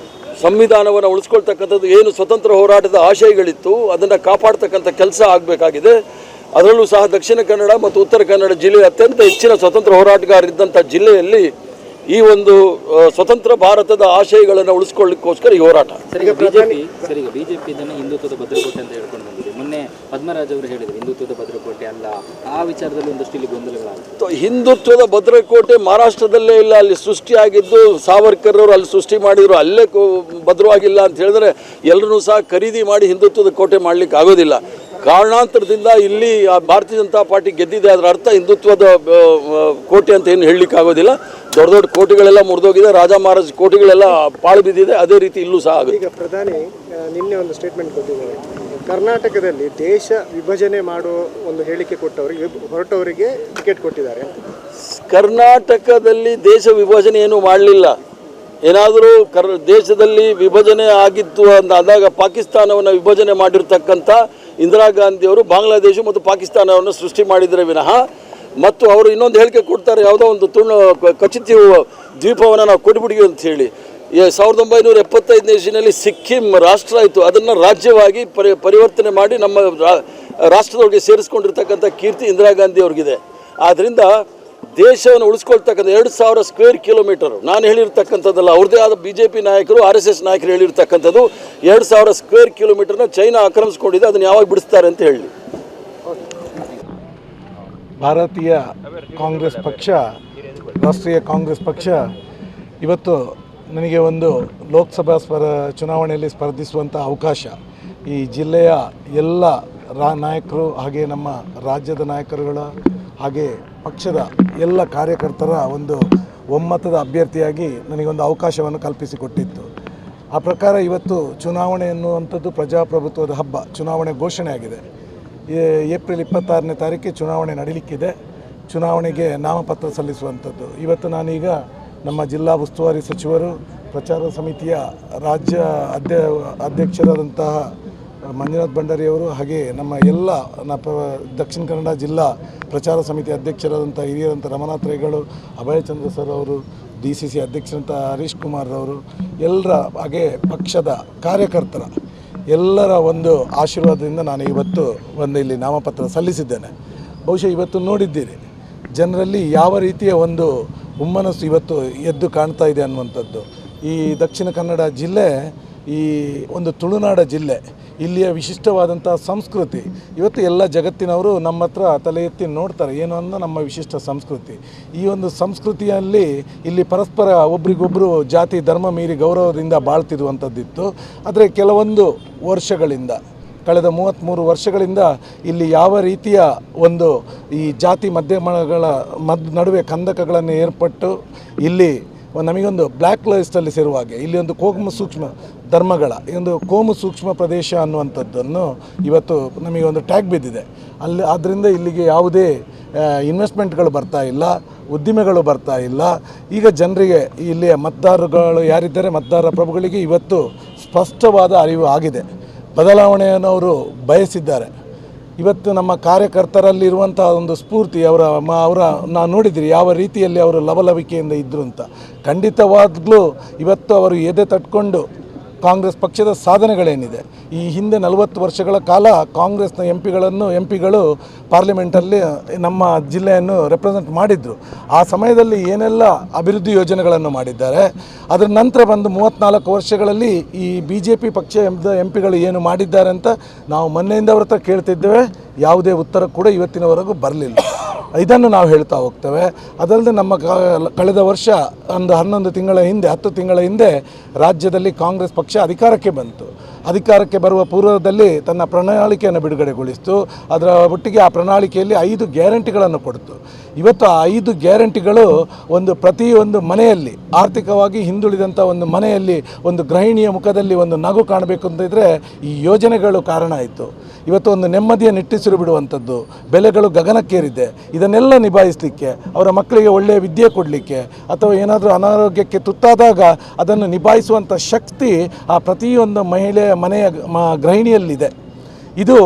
ಸಂವಿಧಾನವನ್ನು ಉಳಿಸ್ಕೊಳ್ತಕ್ಕಂಥದ್ದು ಏನು ಸ್ವತಂತ್ರ ಹೋರಾಟದ ಆಶಯಗಳಿತ್ತು ಅದನ್ನು ಕಾಪಾಡ್ತಕ್ಕಂಥ ಕೆಲಸ ಆಗಬೇಕಾಗಿದೆ. ಅದರಲ್ಲೂ ಸಹ ದಕ್ಷಿಣ ಕನ್ನಡ ಮತ್ತು ಉತ್ತರ ಕನ್ನಡ ಜಿಲ್ಲೆ ಅತ್ಯಂತ ಹೆಚ್ಚಿನ ಸ್ವತಂತ್ರ ಹೋರಾಟಗಾರರಿದ್ದಂಥ ಜಿಲ್ಲೆಯಲ್ಲಿ ಈ ಒಂದು ಸ್ವತಂತ್ರ ಭಾರತದ ಆಶಯಗಳನ್ನು ಉಳಿಸ್ಕೊಳ್ಳಿಕ್ಕೋಸ್ಕರ ಈ ಹೋರಾಟ. ಈಗ ಬಿಜೆಪಿ ಇದನ್ನು ಹಿಂದುತ್ವದ ಭದ್ರಕೋಟೆ ಅಂತ ಹೇಳ್ಕೊಂಡು ಬಂದಿದೆ. ಮೊನ್ನೆ ಪದ್ಮರಾಜ್ ಅವರು ಹೇಳಿದರು ಹಿಂದುತ್ವದ ಭದ್ರಕೋಟೆ ಅಲ್ಲ, ಆ ವಿಚಾರದಲ್ಲಿ ಒಂದಷ್ಟು ಇಲ್ಲಿ ಗೊಂದಲಗಳಾಗುತ್ತೆ. ಹಿಂದುತ್ವದ ಭದ್ರಕೋಟೆ ಮಹಾರಾಷ್ಟ್ರದಲ್ಲೇ ಇಲ್ಲ, ಅಲ್ಲಿ ಸೃಷ್ಟಿಯಾಗಿದ್ದು ಸಾವರ್ಕರ್ ಅವರು ಅಲ್ಲಿ ಸೃಷ್ಟಿ ಮಾಡಿದ್ರು, ಅಲ್ಲೇ ಭದ್ರವಾಗಿಲ್ಲ ಅಂತ ಹೇಳಿದ್ರೆ ಎಲ್ಲರೂ ಸಹ ಖರೀದಿ ಮಾಡಿ ಹಿಂದುತ್ವದ ಕೋಟೆ ಮಾಡಲಿಕ್ಕೆ ಆಗೋದಿಲ್ಲ. ಕಾರಣಾಂತರದಿಂದ ಇಲ್ಲಿ ಭಾರತೀಯ ಜನತಾ ಪಾರ್ಟಿ ಗೆದ್ದಿದೆ, ಅದರ ಅರ್ಥ ಹಿಂದುತ್ವದ ಕೋಟೆ ಅಂತ ಏನು ಹೇಳಲಿಕ್ಕೆ ಆಗೋದಿಲ್ಲ. ದೊಡ್ಡ ದೊಡ್ಡ ಕೋಟೆಗಳೆಲ್ಲ ಮುರಿದೋಗಿದೆ, ರಾಜ ಮಹಾರಾಜ್ ಕೋಟೆಗಳೆಲ್ಲ ಪಾಳು ಬಿದ್ದಿದೆ, ಅದೇ ರೀತಿ ಇಲ್ಲೂ ಸಹ ಆಗುತ್ತೆ. ಈಗ ಪ್ರಧಾನಿ ನಿನ್ನೆ ಒಂದು ಸ್ಟೇಟ್ಮೆಂಟ್ ಕೊಟ್ಟಿದ್ದಾರೆ, ಕರ್ನಾಟಕದಲ್ಲಿ ದೇಶ ವಿಭಜನೆ ಮಾಡುವ ಒಂದು ಹೇಳಿಕೆ ಹೊರಟವರಿಗೆ ಟಿಕೆಟ್ ಕೊಟ್ಟಿದ್ದಾರೆ. ಕರ್ನಾಟಕದಲ್ಲಿ ದೇಶ ವಿಭಜನೆ ಏನು ಮಾಡಲಿಲ್ಲ. ಏನಾದರೂ ದೇಶದಲ್ಲಿ ವಿಭಜನೆ ಆಗಿತ್ತು ಅಂತ ಆದಾಗ ಪಾಕಿಸ್ತಾನವನ್ನು ವಿಭಜನೆ ಮಾಡಿರ್ತಕ್ಕಂಥ ಇಂದಿರಾ ಗಾಂಧಿಯವರು ಬಾಂಗ್ಲಾದೇಶ ಮತ್ತು ಪಾಕಿಸ್ತಾನವನ್ನು ಸೃಷ್ಟಿ ಮಾಡಿದರೆ ವಿನಃ, ಮತ್ತು ಅವರು ಇನ್ನೊಂದು ಹೇಳಿಕೆ ಕೊಡ್ತಾರೆ, ಯಾವುದೋ ಒಂದು ಖಚಿತ ದ್ವೀಪವನ್ನು ನಾವು ಕೊಟ್ಬಿಡ್ತೀವಿ ಅಂತ ಹೇಳಿ. 1975ನೇ ಇಸ್ವಿನಲ್ಲಿ ಸಿಕ್ಕಿಂ ರಾಷ್ಟ್ರ ಆಯಿತು, ಅದನ್ನು ರಾಜ್ಯವಾಗಿ ಪರಿವರ್ತನೆ ಮಾಡಿ ನಮ್ಮ ರಾಷ್ಟ್ರದೊಳಗೆ ಸೇರಿಸ್ಕೊಂಡಿರ್ತಕ್ಕಂಥ ಕೀರ್ತಿ ಇಂದಿರಾ ಗಾಂಧಿ ಅವ್ರಿಗಿದೆ. ಆದ್ದರಿಂದ ದೇಶವನ್ನು ಉಳಿಸ್ಕೊಳ್ತಕ್ಕಂಥ 2000 ಸ್ಕ್ವೇರ್ ಕಿಲೋಮೀಟರ್ ನಾನು ಹೇಳಿರ್ತಕ್ಕಂಥದ್ದಲ್ಲ, ಅವ್ರದ್ದೇ ಆದ BJP ನಾಯಕರು RSS ನಾಯಕರು ಹೇಳಿರ್ತಕ್ಕಂಥದ್ದು. 2000 ಸ್ಕ್ವೇರ್ ಕಿಲೋಮೀಟರ್ನ ಚೈನಾ ಆಕ್ರಮಿಸ್ಕೊಂಡಿದೆ, ಅದನ್ನು ಯಾವಾಗ ಬಿಡಿಸ್ತಾರೆ ಅಂತ ಹೇಳಿ. ಭಾರತೀಯ ಕಾಂಗ್ರೆಸ್ ಪಕ್ಷ, ರಾಷ್ಟ್ರೀಯ ಕಾಂಗ್ರೆಸ್ ಪಕ್ಷ ಇವತ್ತು ನನಗೆ ಒಂದು ಲೋಕಸಭಾ ಚುನಾವಣೆಯಲ್ಲಿ ಸ್ಪರ್ಧಿಸುವಂಥ ಅವಕಾಶ ಈ ಜಿಲ್ಲೆಯ ಎಲ್ಲ ನಾಯಕರು ಹಾಗೆ ನಮ್ಮ ರಾಜ್ಯದ ನಾಯಕರುಗಳ ಹಾಗೆ ಪಕ್ಷದ ಎಲ್ಲ ಕಾರ್ಯಕರ್ತರ ಒಂದು ಒಮ್ಮತದ ಅಭ್ಯರ್ಥಿಯಾಗಿ ನನಗೊಂದು ಅವಕಾಶವನ್ನು ಕಲ್ಪಿಸಿಕೊಟ್ಟಿತ್ತು. ಆ ಪ್ರಕಾರ ಇವತ್ತು ಚುನಾವಣೆ ಎನ್ನುವಂಥದ್ದು ಪ್ರಜಾಪ್ರಭುತ್ವದ ಹಬ್ಬ. ಚುನಾವಣೆ ಘೋಷಣೆ ಆಗಿದೆ. ಏಪ್ರಿಲ್ 26ನೇ ತಾರೀಕಿಗೆ ಚುನಾವಣೆ ನಡೀಲಿಕ್ಕಿದೆ. ಚುನಾವಣೆಗೆ ನಾಮಪತ್ರ ಸಲ್ಲಿಸುವಂಥದ್ದು. ಇವತ್ತು ನಾನೀಗ ನಮ್ಮ ಜಿಲ್ಲಾ ಉಸ್ತುವಾರಿ ಸಚಿವರು, ಪ್ರಚಾರ ಸಮಿತಿಯ ರಾಜ್ಯ ಅಧ್ಯಕ್ಷರಾದಂತಹ ಮಂಜುನಾಥ್ ಭಂಡಾರಿಯವರು ಹಾಗೆ ನಮ್ಮ ಎಲ್ಲ ದಕ್ಷಿಣ ಕನ್ನಡ ಜಿಲ್ಲಾ ಪ್ರಚಾರ ಸಮಿತಿ ಅಧ್ಯಕ್ಷರಾದಂಥ ಹಿರಿಯರಂಥ ರಮನಾಥ್ ರೈಗಳು, ಅಭಯಚಂದ್ರ ಸರ್ ಅವರು, DCC ಅಧ್ಯಕ್ಷರಂಥ ಹರೀಶ್ ಕುಮಾರ್ ಅವರು, ಎಲ್ಲರ ಹಾಗೆ ಪಕ್ಷದ ಕಾರ್ಯಕರ್ತರ ಎಲ್ಲರ ಒಂದು ಆಶೀರ್ವಾದದಿಂದ ನಾನು ಇವತ್ತು ಇಲ್ಲಿ ನಾಮಪತ್ರ ಸಲ್ಲಿಸಿದ್ದೇನೆ. ಬಹುಶಃ ಇವತ್ತು ನೋಡಿದ್ದೀರಿ ಜನರಲ್ಲಿ ಯಾವ ರೀತಿಯ ಒಂದು ಹುಮ್ಮನಸ್ಸು ಇವತ್ತು ಎದ್ದು ಕಾಣ್ತಾ ಇದೆ ಅನ್ನುವಂಥದ್ದು. ಈ ದಕ್ಷಿಣ ಕನ್ನಡ ಜಿಲ್ಲೆ ಈ ಒಂದು ತುಳುನಾಡ ಜಿಲ್ಲೆ, ಇಲ್ಲಿಯ ವಿಶಿಷ್ಟವಾದಂಥ ಸಂಸ್ಕೃತಿ ಇವತ್ತು ಎಲ್ಲ ಜಗತ್ತಿನವರು ನಮ್ಮ ಹತ್ರ ತಲೆ ಎತ್ತಿ ನೋಡ್ತಾರೆ. ಏನು ಅನ್ನೋ ನಮ್ಮ ವಿಶಿಷ್ಟ ಸಂಸ್ಕೃತಿ. ಈ ಒಂದು ಸಂಸ್ಕೃತಿಯಲ್ಲಿ ಇಲ್ಲಿ ಪರಸ್ಪರ ಒಬ್ರಿಗೊಬ್ಬರು ಜಾತಿ ಧರ್ಮ ಮೀರಿ ಗೌರವದಿಂದ ಬಾಳ್ತಿರುವಂಥದ್ದಿತ್ತು. ಆದರೆ ಕೆಲವೊಂದು ವರ್ಷಗಳಿಂದ, ಕಳೆದ 33 ವರ್ಷಗಳಿಂದ ಇಲ್ಲಿ ಯಾವ ರೀತಿಯ ಒಂದು ಈ ಜಾತಿ ಮಾಧ್ಯಮಗಳ ನಡುವೆ ಕಂದಕಗಳನ್ನು ಏರ್ಪಟ್ಟು ಇಲ್ಲಿ ನಮಗೊಂದು ಬ್ಲ್ಯಾಕ್ ಲಿಸ್ಟಲ್ಲಿ ಸೇರುವ ಹಾಗೆ ಇಲ್ಲಿ ಒಂದು ಸೂಕ್ಷ್ಮ ಧರ್ಮಗಳ ಈ ಒಂದು ಕೋಮು ಸೂಕ್ಷ್ಮ ಪ್ರದೇಶ ಅನ್ನುವಂಥದ್ದನ್ನು ಇವತ್ತು ನಮಗೆ ಒಂದು ಟ್ಯಾಗ್ ಬಿದ್ದಿದೆ. ಆದ್ದರಿಂದ ಇಲ್ಲಿಗೆ ಯಾವುದೇ ಇನ್ವೆಸ್ಟ್ಮೆಂಟ್ಗಳು ಬರ್ತಾ ಇಲ್ಲ, ಉದ್ದಿಮೆಗಳು ಬರ್ತಾ ಇಲ್ಲ. ಈಗ ಜನರಿಗೆ ಇಲ್ಲಿಯ ಮತದಾರರುಗಳು ಯಾರಿದ್ದಾರೆ, ಮತದಾರ ಪ್ರಭುಗಳಿಗೆ ಇವತ್ತು ಸ್ಪಷ್ಟವಾದ ಅರಿವು ಆಗಿದೆ. ಬದಲಾವಣೆಯನ್ನು ಅವರು ಬಯಸಿದ್ದಾರೆ. ಇವತ್ತು ನಮ್ಮ ಕಾರ್ಯಕರ್ತರಲ್ಲಿರುವಂಥ ಒಂದು ಸ್ಫೂರ್ತಿ ಅವರ ನಾವು ನೋಡಿದಿರಿ ಯಾವ ರೀತಿಯಲ್ಲಿ ಅವರು ಲವಲವಿಕೆಯಿಂದ ಇದ್ದರು ಅಂತ. ಖಂಡಿತವಾಗ್ಲೂ ಇವತ್ತು ಅವರು ಎದೆ ತಟ್ಕೊಂಡು ಕಾಂಗ್ರೆಸ್ ಪಕ್ಷದ ಸಾಧನೆಗಳೇನಿದೆ, ಈ ಹಿಂದೆ 40 ವರ್ಷಗಳ ಕಾಲ ಕಾಂಗ್ರೆಸ್ನ ಎಂಪಿಗಳು ಪಾರ್ಲಿಮೆಂಟಲ್ಲಿ ನಮ್ಮ ಜಿಲ್ಲೆಯನ್ನು ರೆಪ್ರೆಸೆಂಟ್ ಮಾಡಿದರು. ಆ ಸಮಯದಲ್ಲಿ ಏನೆಲ್ಲ ಅಭಿವೃದ್ಧಿ ಯೋಜನೆಗಳನ್ನು ಮಾಡಿದ್ದಾರೆ, ಅದರ ನಂತರ ಬಂದು 34 ವರ್ಷಗಳಲ್ಲಿ ಈ BJP ಪಕ್ಷದ ಎಂಪಿಗಳು ಏನು ಮಾಡಿದ್ದಾರೆ ಅಂತ ನಾವು ಮೊನ್ನೆಯಿಂದ ಅವ್ರ ಹತ್ರ ಕೇಳ್ತಿದ್ದೇವೆ. ಯಾವುದೇ ಉತ್ತರ ಕೂಡ ಇವತ್ತಿನವರೆಗೂ ಬರಲಿಲ್ಲ. ಇದನ್ನು ನಾವು ಹೇಳ್ತಾ ಹೋಗ್ತೇವೆ. ಅದಲ್ಲದೆ ನಮ್ಮ ಕಳೆದ ವರ್ಷ ಒಂದು 11 ತಿಂಗಳ ಹಿಂದೆ 10 ತಿಂಗಳ ಹಿಂದೆ ರಾಜ್ಯದಲ್ಲಿ ಕಾಂಗ್ರೆಸ್ ಪಕ್ಷ ಅಧಿಕಾರಕ್ಕೆ ಬಂತು. ಅಧಿಕಾರಕ್ಕೆ ಬರುವ ಪೂರ್ವದಲ್ಲಿ ತನ್ನ ಪ್ರಣಾಳಿಕೆಯನ್ನು ಬಿಡುಗಡೆಗೊಳಿಸಿತು. ಅದರ ಒಟ್ಟಿಗೆ ಆ ಪ್ರಣಾಳಿಕೆಯಲ್ಲಿ 5 ಗ್ಯಾರಂಟಿಗಳನ್ನು ಕೊಡ್ತು. ಇವತ್ತು ಆ 5 ಗ್ಯಾರಂಟಿಗಳು ಪ್ರತಿಯೊಂದು ಮನೆಯಲ್ಲಿ, ಆರ್ಥಿಕವಾಗಿ ಹಿಂದುಳಿದಂಥ ಒಂದು ಮನೆಯಲ್ಲಿ ಒಂದು ಗೃಹಿಣಿಯ ಮುಖದಲ್ಲಿ ಒಂದು ನಗು ಕಾಣಬೇಕು ಅಂತಿದ್ರೆ ಈ ಯೋಜನೆಗಳು ಕಾರಣ ಆಯಿತು. ಇವತ್ತು ಒಂದು ನೆಮ್ಮದಿಯ ನಿಟ್ಟುಸಿರು ಬಿಡುವಂಥದ್ದು, ಬೆಲೆಗಳು ಗಗನಕ್ಕೇರಿದೆ. ಇದನ್ನೆಲ್ಲ ನಿಭಾಯಿಸಲಿಕ್ಕೆ, ಅವರ ಮಕ್ಕಳಿಗೆ ಒಳ್ಳೆಯ ವಿದ್ಯೆ ಕೊಡಲಿಕ್ಕೆ, ಅಥವಾ ಏನಾದರೂ ಅನಾರೋಗ್ಯಕ್ಕೆ ತುತ್ತಾದಾಗ ಅದನ್ನು ನಿಭಾಯಿಸುವಂಥ ಶಕ್ತಿ ಆ ಪ್ರತಿಯೊಂದು ಮನೆಯ ಗೃಹಿಣಿಯಲ್ಲಿದೆ. ಇದು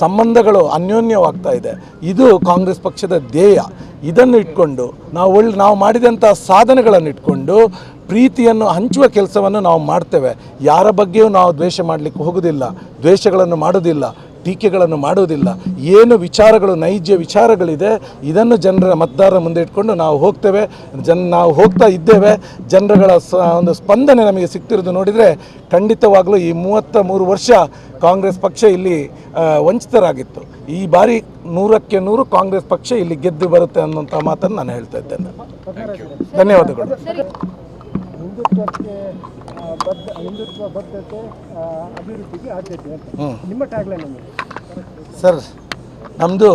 ಸಂಬಂಧಗಳು ಅನ್ಯೋನ್ಯವಾಗ್ತಾ ಇದೆ. ಇದು ಕಾಂಗ್ರೆಸ್ ಪಕ್ಷದ ಧ್ಯೇಯ. ಇದನ್ನು ಇಟ್ಕೊಂಡು ನಾವು ಮಾಡಿದಂಥ ಸಾಧನೆಗಳನ್ನು ಇಟ್ಕೊಂಡು ಪ್ರೀತಿಯನ್ನು ಹಂಚುವ ಕೆಲಸವನ್ನು ನಾವು ಮಾಡ್ತೇವೆ. ಯಾರ ಬಗ್ಗೆಯೂ ನಾವು ದ್ವೇಷ ಮಾಡಲಿಕ್ಕೆ ಹೋಗೋದಿಲ್ಲ, ದ್ವೇಷಗಳನ್ನು ಮಾಡೋದಿಲ್ಲ, ಟೀಕೆಗಳನ್ನು ಮಾಡುವುದಿಲ್ಲ. ಏನು ವಿಚಾರಗಳು, ನೈಜ ವಿಚಾರಗಳಿದೆ, ಇದನ್ನು ಜನರ ಮತದಾರರ ಮುಂದೆ ಇಟ್ಕೊಂಡು ನಾವು ಹೋಗ್ತೇವೆ. ನಾವು ಹೋಗ್ತಾ ಇದ್ದೇವೆ. ಜನರುಗಳ ಒಂದು ಸ್ಪಂದನೆ ನಮಗೆ ಸಿಗ್ತಿರೋದು ನೋಡಿದರೆ ಖಂಡಿತವಾಗಲೂ ಈ 33 ವರ್ಷ ಕಾಂಗ್ರೆಸ್ ಪಕ್ಷ ಇಲ್ಲಿ ವಂಚಿತರಾಗಿತ್ತು. ಈ ಬಾರಿ 100ಕ್ಕೆ 100 ಕಾಂಗ್ರೆಸ್ ಪಕ್ಷ ಇಲ್ಲಿ ಗೆದ್ದು ಬರುತ್ತೆ ಅನ್ನೋಂಥ ಮಾತನ್ನು ನಾನು ಹೇಳ್ತಾ ಇದ್ದೇನೆ. ಧನ್ಯವಾದಗಳು. ಹಿಂದುತ್ವ ಬದ್ಧತೆ ಅಭಿವೃದ್ಧಿಗೆ ಆದ್ಯತೆ ಅಂತ ನಿಮ್ಮ ಟ್ಯಾಗ್ಲೈನ್ ಸರ್, ನಮ್ಮದು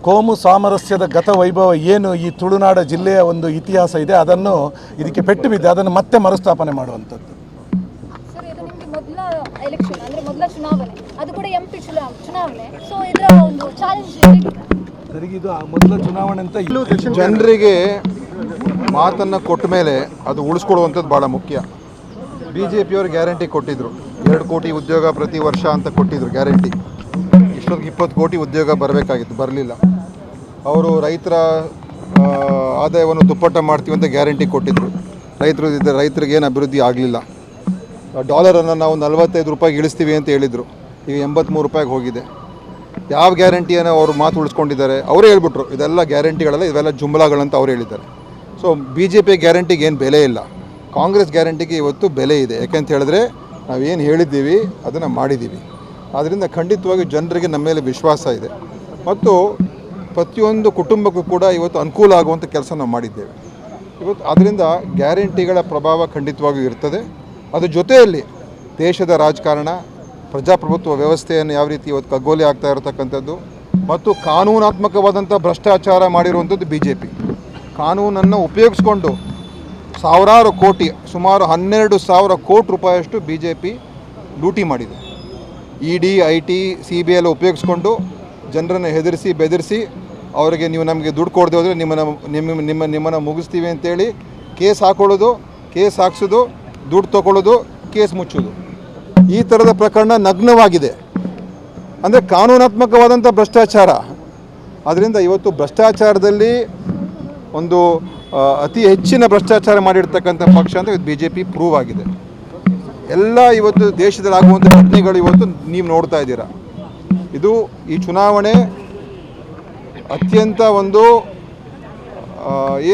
ಕೋಮು ಸಾಮರಸ್ಯದ ಗತವೈಭವ ಏನು ಈ ತುಳುನಾಡ ಜಿಲ್ಲೆಯ ಒಂದು ಇತಿಹಾಸ ಇದೆ, ಅದನ್ನು ಇದಕ್ಕೆ ಪೆಟ್ಟು ಬಿದ್ದೆ, ಅದನ್ನು ಮತ್ತೆ ಮರುಸ್ಥಾಪನೆ ಮಾಡುವಂಥದ್ದು. ಸರ್, ಇದು ನಿಮಗೆ ಮೊದಲ ಎಲೆಕ್ಷನ್, ಅಂದರೆ ಮೊದಲ ಚುನಾವಣೆ, ಅದು ಕೂಡ MP ಚುನಾವಣೆ. ಸೊ ಇದರ ಒಂದು ಚಾಲೆಂಜ್ ಸರಿಗೆ ಇದು ಮೊದಲ ಚುನಾವಣೆ ಅಂತ ಜನರಿಗೆ ಮಾತನ್ನು ಕೊಟ್ಟ ಮೇಲೆ ಅದು ಉಳಿಸ್ಕೊಳ್ಳುವಂಥದ್ದು ಭಾಳ ಮುಖ್ಯ. BJPಯವರು ಗ್ಯಾರಂಟಿ ಕೊಟ್ಟಿದ್ದರು, 2 ಕೋಟಿ ಉದ್ಯೋಗ ಪ್ರತಿ ವರ್ಷ ಅಂತ ಕೊಟ್ಟಿದ್ದರು ಗ್ಯಾರಂಟಿ. ಇಷ್ಟೊತ್ತಿಗೆ 20 ಕೋಟಿ ಉದ್ಯೋಗ ಬರಬೇಕಾಗಿತ್ತು, ಬರಲಿಲ್ಲ. ಅವರು ರೈತರ ಆದಾಯವನ್ನು ದುಪ್ಪಟ್ಟ ಮಾಡ್ತೀವಿ ಅಂತ ಗ್ಯಾರಂಟಿ ಕೊಟ್ಟಿದ್ದರು. ರೈತರಿಗೇನು ಅಭಿವೃದ್ಧಿ ಆಗಲಿಲ್ಲ. ಡಾಲರನ್ನು ನಾವು 45 ರೂಪಾಯಿಗೆ ಇಳಿಸ್ತೀವಿ ಅಂತ ಹೇಳಿದರು, ಈಗ 83 ರೂಪಾಯಿಗೆ ಹೋಗಿದೆ. ಯಾವ ಗ್ಯಾರಂಟಿಯನ್ನು ಅವರು ಮಾತು ಉಳಿಸ್ಕೊಂಡಿದ್ದಾರೆ? ಅವರೇ ಹೇಳ್ಬಿಟ್ರು ಇದೆಲ್ಲ ಗ್ಯಾರಂಟಿಗಳಲ್ಲ, ಇವೆಲ್ಲ ಜುಂಬಲಾಗಳಂತ ಅವ್ರು ಹೇಳಿದ್ದಾರೆ. ಸೊ BJP ಗ್ಯಾರಂಟಿಗೆ ಏನು ಬೆಲೆ ಇಲ್ಲ, ಕಾಂಗ್ರೆಸ್ ಗ್ಯಾರಂಟಿಗೆ ಇವತ್ತು ಬೆಲೆ ಇದೆ. ಯಾಕೆಂತ ಹೇಳಿದ್ರೆ ನಾವೇನು ಹೇಳಿದ್ದೀವಿ ಅದನ್ನು ಮಾಡಿದ್ದೀವಿ. ಆದ್ದರಿಂದ ಖಂಡಿತವಾಗಿ ಜನರಿಗೆ ನಮ್ಮ ಮೇಲೆ ವಿಶ್ವಾಸ ಇದೆ ಮತ್ತು ಪ್ರತಿಯೊಂದು ಕುಟುಂಬಕ್ಕೂ ಕೂಡ ಇವತ್ತು ಅನುಕೂಲ ಆಗುವಂಥ ಕೆಲಸ ನಾವು ಮಾಡಿದ್ದೇವೆ ಇವತ್ತು. ಆದ್ದರಿಂದ ಗ್ಯಾರಂಟಿಗಳ ಪ್ರಭಾವ ಖಂಡಿತವಾಗಿಯೂ ಇರ್ತದೆ. ಅದ್ರ ಜೊತೆಯಲ್ಲಿ ದೇಶದ ರಾಜಕಾರಣ, ಪ್ರಜಾಪ್ರಭುತ್ವ ವ್ಯವಸ್ಥೆಯನ್ನು ಯಾವ ರೀತಿ ಇವತ್ತು ಕಗ್ಗೋಲೆ ಆಗ್ತಾ ಇರತಕ್ಕಂಥದ್ದು ಮತ್ತು ಕಾನೂನಾತ್ಮಕವಾದಂಥ ಭ್ರಷ್ಟಾಚಾರ ಮಾಡಿರುವಂಥದ್ದು BJP. ಕಾನೂನನ್ನು ಉಪಯೋಗಿಸ್ಕೊಂಡು ಸಾವಿರಾರು ಕೋಟಿ, ಸುಮಾರು 12,000 ಕೋಟಿ ರೂಪಾಯಿಯಷ್ಟು BJP ಲೂಟಿ ಮಾಡಿದೆ. ED, IT, CBI ಎಲ್ಲ ಉಪಯೋಗಿಸ್ಕೊಂಡು ಜನರನ್ನು ಹೆದರಿಸಿ ಬೆದರಿಸಿ ಅವರಿಗೆ ನೀವು ನಮಗೆ ದುಡ್ಡು ಕೊಡದೆ ಹೋದರೆ ನಿಮ್ಮನ್ನು ಮುಗಿಸ್ತೀವಿ ಅಂತೇಳಿ ಕೇಸ್ ಹಾಕೊಳ್ಳೋದು, ಕೇಸ್ ಹಾಕ್ಸೋದು, ದುಡ್ಡು ತೊಗೊಳ್ಳೋದು, ಕೇಸ್ ಮುಚ್ಚೋದು, ಈ ಥರದ ಪ್ರಕರಣ ನಗ್ನವಾಗಿದೆ. ಅಂದರೆ ಕಾನೂನಾತ್ಮಕವಾದಂಥ ಭ್ರಷ್ಟಾಚಾರ. ಆದ್ದರಿಂದ ಇವತ್ತು ಭ್ರಷ್ಟಾಚಾರದಲ್ಲಿ ಒಂದು ಅತಿ ಹೆಚ್ಚಿನ ಭ್ರಷ್ಟಾಚಾರ ಮಾಡಿರ್ತಕ್ಕಂಥ ಪಕ್ಷ ಅಂತ ಇವತ್ತು BJP ಪ್ರೂವ್ ಆಗಿದೆ. ಎಲ್ಲ ಇವತ್ತು ದೇಶದಲ್ಲಿ ಆಗುವಂಥ ಘಟನೆಗಳು ಇವತ್ತು ನೀವು ನೋಡ್ತಾ ಇದ್ದೀರಾ. ಇದು ಈ ಚುನಾವಣೆ ಅತ್ಯಂತ ಒಂದು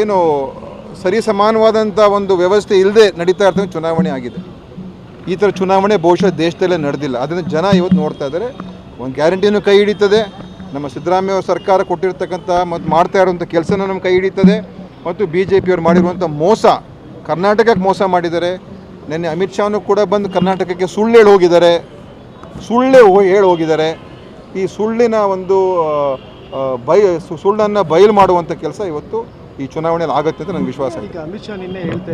ಏನು ಸರಿಸಮಾನವಾದಂಥ ಒಂದು ವ್ಯವಸ್ಥೆ ಇಲ್ಲದೆ ನಡೀತಾ ಇರ್ತಕ್ಕಂಥ ಚುನಾವಣೆ ಆಗಿದೆ. ಈ ಥರ ಚುನಾವಣೆ ಬಹುಶಃ ದೇಶದಲ್ಲೇ ನಡೆದಿಲ್ಲ. ಅದನ್ನು ಜನ ಇವತ್ತು ನೋಡ್ತಾ ಇದ್ದಾರೆ. ಒಂದು ಗ್ಯಾರಂಟಿಯನ್ನು ಕೈ ಹಿಡಿತದೆ, ನಮ್ಮ ಸಿದ್ದರಾಮಯ್ಯ ಸರ್ಕಾರ ಕೊಟ್ಟಿರ್ತಕ್ಕಂಥ ಮತ್ತು ಮಾಡ್ತಾ ಇರುವಂಥ ಕೆಲಸನ ನಮ್ಮ ಕೈ ಹಿಡಿತದೆ ಮತ್ತು BJPಯವರು ಮಾಡಿರುವಂಥ ಮೋಸ, ಕರ್ನಾಟಕಕ್ಕೆ ಮೋಸ ಮಾಡಿದ್ದಾರೆ. ನೆನ್ನೆ ಅಮಿತ್ ಶಾನು ಕೂಡ ಬಂದು ಕರ್ನಾಟಕಕ್ಕೆ ಸುಳ್ಳು ಹೇಳಿ ಹೋಗಿದ್ದಾರೆ. ಈ ಸುಳ್ಳಿನ ಒಂದು ಸುಳ್ಳನ್ನು ಬಯಲು ಮಾಡುವಂಥ ಕೆಲಸ ಇವತ್ತು ಈ ಚುನಾವಣೆಯಲ್ಲಿ ಆಗುತ್ತೆ ಅಂತ ನನಗೆ ವಿಶ್ವಾಸ ಇದೆ. ಈಗ ಅಮಿತ್ ಶಾ ನಿನ್ನೆ ಹೇಳಿದ್ದು